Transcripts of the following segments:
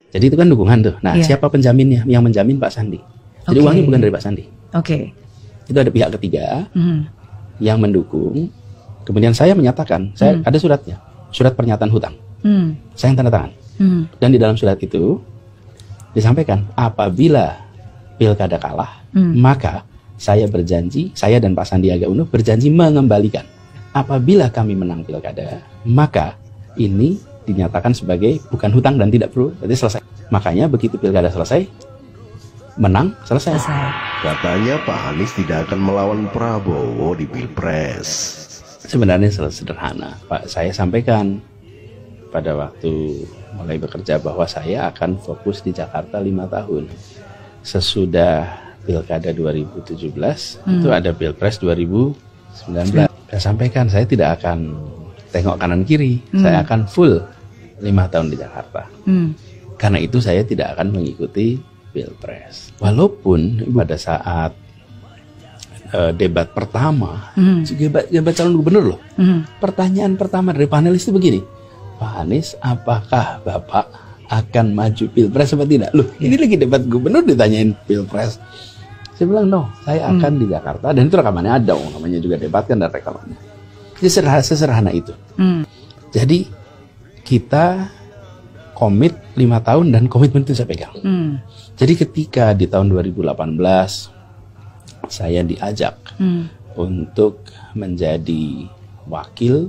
Jadi itu kan dukungan tuh. Nah, siapa penjaminnya? Yang menjamin Pak Sandi. Jadi uangnya bukan dari Pak Sandi. Itu ada pihak ketiga yang mendukung. Kemudian saya menyatakan, saya ada suratnya, surat pernyataan hutang. Saya yang tanda tangan. Dan di dalam surat itu disampaikan apabila pilkada kalah, maka saya berjanji, saya dan Pak Sandiaga Uno berjanji mengembalikan. Apabila kami menang pilkada, maka ini dinyatakan sebagai bukan hutang dan tidak perlu, berarti selesai. Makanya begitu pilkada selesai, menang, selesai. Katanya Pak Anies tidak akan melawan Prabowo di Pilpres. Sebenarnya sederhana, Pak. Saya sampaikan pada waktu mulai bekerja bahwa saya akan fokus di Jakarta 5 tahun. Sesudah pilkada 2017, itu ada Pilpres 2019. Saya sampaikan, saya tidak akan tengok kanan kiri, saya akan full 5 tahun di Jakarta. Karena itu saya tidak akan mengikuti Pilpres. Walaupun pada saat debat pertama, debat calon gubernur loh, pertanyaan pertama dari panelis itu begini, Pak Anies, apakah Bapak akan maju Pilpres atau tidak? Loh, ini lagi debat gubernur ditanyain Pilpres. Saya bilang, no, saya akan di Jakarta. Dan itu rekamannya ada, namanya juga debat kan, dan rekamannya. Jadi sesederhana itu. Jadi kita komit 5 tahun dan komitmen itu saya pegang. Jadi ketika di tahun 2018 saya diajak untuk menjadi wakil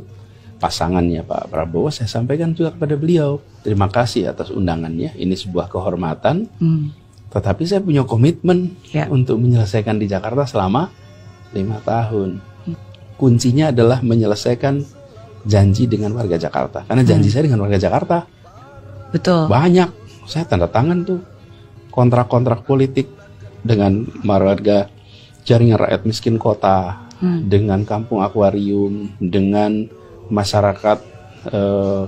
pasangannya Pak Prabowo, saya sampaikan juga kepada beliau, terima kasih atas undangannya, ini sebuah kehormatan, tetapi saya punya komitmen untuk menyelesaikan di Jakarta selama 5 tahun. Kuncinya adalah menyelesaikan janji dengan warga Jakarta, karena janji saya dengan warga Jakarta banyak. Saya tanda tangan tuh kontrak-kontrak politik dengan warga jaringan rakyat miskin kota, dengan kampung akuarium, dengan masyarakat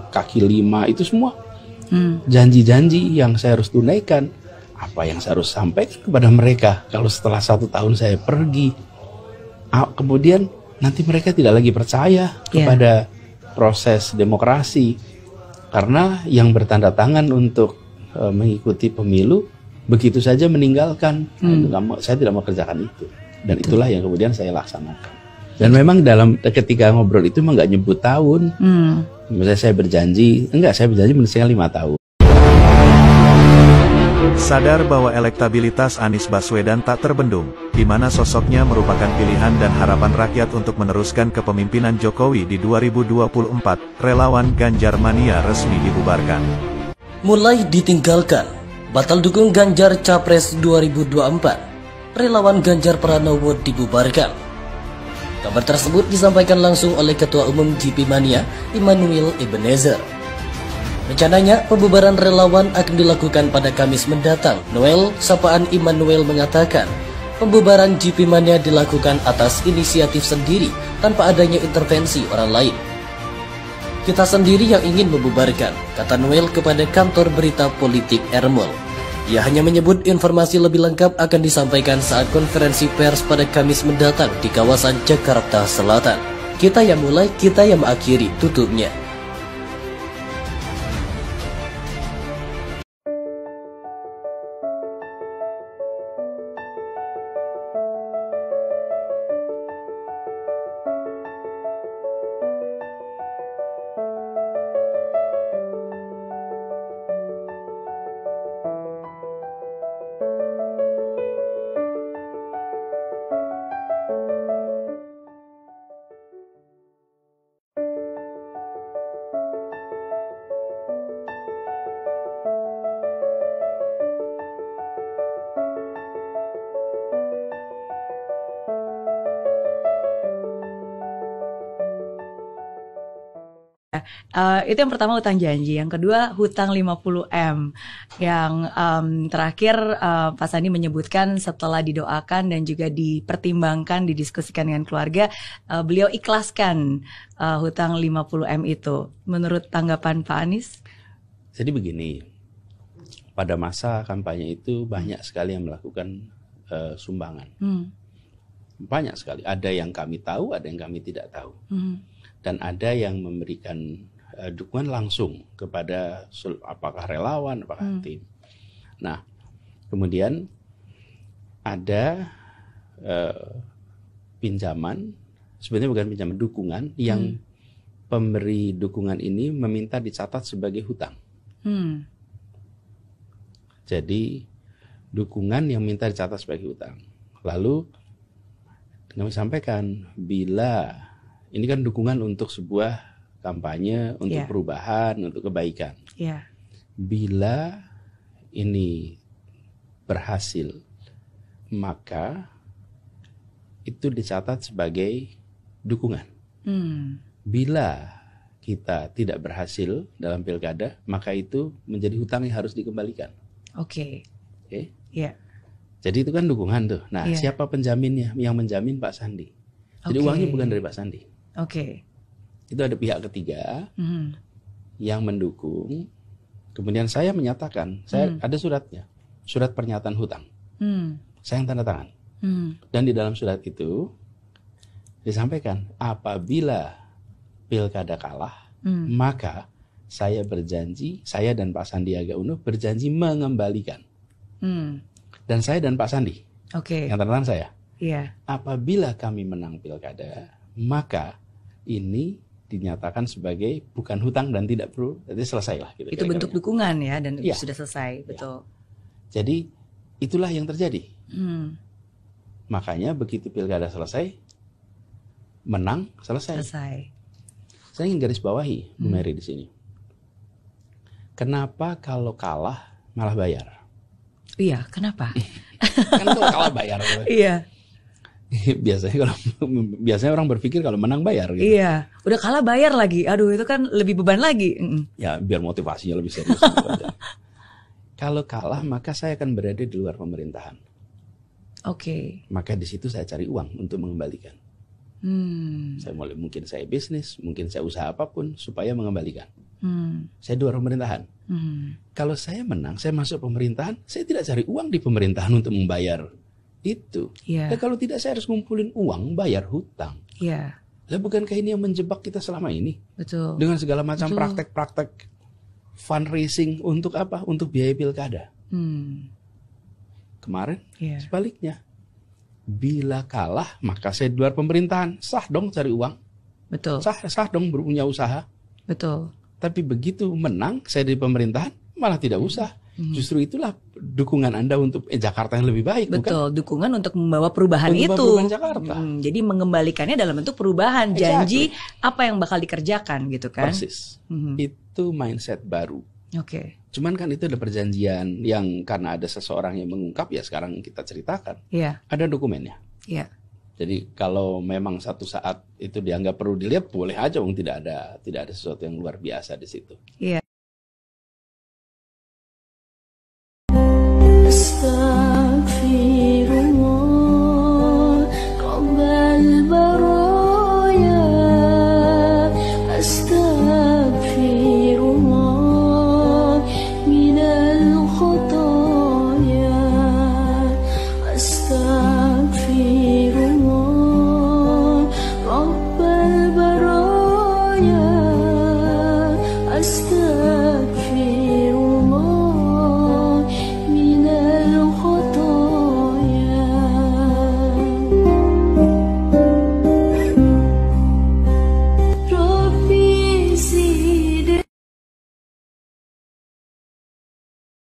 kaki lima, itu semua janji-janji yang saya harus tunaikan. Apa yang saya harus sampaikan kepada mereka kalau setelah 1 tahun saya pergi, kemudian nanti mereka tidak lagi percaya kepada proses demokrasi, karena yang bertanda tangan untuk mengikuti pemilu begitu saja meninggalkan. Saya tidak mau kerjakan itu, dan itulah yang kemudian saya laksanakan. Dan memang ketika ngobrol itu memang nggak nyebut tahun. Misalnya saya berjanji menyelesaikan 5 tahun. Sadar bahwa elektabilitas Anies Baswedan tak terbendung, di mana sosoknya merupakan pilihan dan harapan rakyat untuk meneruskan kepemimpinan Jokowi di 2024, relawan Ganjar Mania resmi dibubarkan. Mulai ditinggalkan, batal dukung Ganjar Capres 2024, relawan Ganjar Pranowo dibubarkan. Kabar tersebut disampaikan langsung oleh Ketua Umum GP Mania, Immanuel Ebenezer. Rencananya, pembubaran relawan akan dilakukan pada Kamis mendatang. Noel Sapaan Immanuel mengatakan, pembubaran GP Mania dilakukan atas inisiatif sendiri tanpa adanya intervensi orang lain. Kita sendiri yang ingin membubarkan, kata Noel kepada kantor berita politik Ermol. Ia hanya menyebut informasi lebih lengkap akan disampaikan saat konferensi pers pada Kamis mendatang di kawasan Jakarta Selatan. Kita yang mulai, kita yang mengakhiri, tutupnya. Itu yang pertama, hutang janji. Yang kedua, hutang 50M. Yang terakhir, Pak Sandi menyebutkan setelah didoakan dan juga dipertimbangkan, didiskusikan dengan keluarga, beliau ikhlaskan hutang 50M itu. Menurut tanggapan Pak Anies? Jadi begini, pada masa kampanye itu banyak sekali yang melakukan sumbangan. Banyak sekali. Ada yang kami tahu, ada yang kami tidak tahu. Dan ada yang memberikan dukungan langsung kepada apakah relawan, apakah tim. Nah, kemudian ada pinjaman, sebenarnya bukan pinjaman, dukungan yang pemberi dukungan ini meminta dicatat sebagai hutang. Jadi dukungan yang minta dicatat sebagai hutang. Lalu kami sampaikan, bila ini kan dukungan untuk sebuah kampanye, untuk perubahan, untuk kebaikan. Bila ini berhasil, maka itu dicatat sebagai dukungan. Bila kita tidak berhasil dalam pilkada, maka itu menjadi hutang yang harus dikembalikan. Oke. Jadi itu kan dukungan tuh. Nah, siapa penjaminnya? Yang menjamin Pak Sandi. Jadi uangnya bukan dari Pak Sandi. Itu ada pihak ketiga yang mendukung. Kemudian saya menyatakan, saya ada suratnya, surat pernyataan hutang. Saya yang tanda tangan. Dan di dalam surat itu disampaikan, apabila pilkada kalah, maka saya berjanji, saya dan Pak Sandiaga Uno berjanji mengembalikan. Dan saya dan Pak Sandi, yang tanda tangan saya, apabila kami menang pilkada, maka ini dinyatakan sebagai bukan hutang dan tidak perlu, jadi selesai lah. Gitu, itu bentuk dukungan ya, dan sudah selesai, betul. Jadi itulah yang terjadi. Makanya begitu pilkada selesai, menang selesai. Saya ingin garis bawahi, Bu Mary di sini. Kenapa kalau kalah malah bayar? Iya, kenapa? Kan kalau kalah bayar. Iya. Biasanya orang berpikir kalau menang bayar. Gitu. Iya, udah kalah bayar lagi. Aduh, itu kan lebih beban lagi. Ya, biar motivasinya lebih serius. Kalau kalah, maka saya akan berada di luar pemerintahan. Maka di situ saya cari uang untuk mengembalikan. Mungkin saya bisnis, mungkin saya usaha apapun supaya mengembalikan. Saya di luar pemerintahan. Kalau saya menang, saya masuk pemerintahan, saya tidak cari uang di pemerintahan untuk membayar itu. Dan kalau tidak, saya harus ngumpulin uang bayar hutang. Lah bukankah ini yang menjebak kita selama ini? Betul. Dengan segala macam praktek-praktek fundraising untuk apa? Untuk biaya pilkada. Kemarin sebaliknya. Bila kalah, maka saya di luar pemerintahan. Sah dong cari uang. Betul. Sah dong punya usaha. Betul. Tapi begitu menang, saya di pemerintahan, malah tidak usah. Justru itulah dukungan Anda untuk Jakarta yang lebih baik. Betul, bukan? Dukungan untuk membawa perubahan untuk itu. Perubahan Jakarta. Jadi mengembalikannya dalam bentuk perubahan. Janji apa yang bakal dikerjakan gitu kan. Persis. Itu mindset baru. Cuman kan itu ada perjanjian yang karena ada seseorang yang mengungkap, ya sekarang kita ceritakan. Ada dokumennya. Jadi kalau memang satu saat itu dianggap perlu dilihat, boleh aja, tidak ada sesuatu yang luar biasa di situ.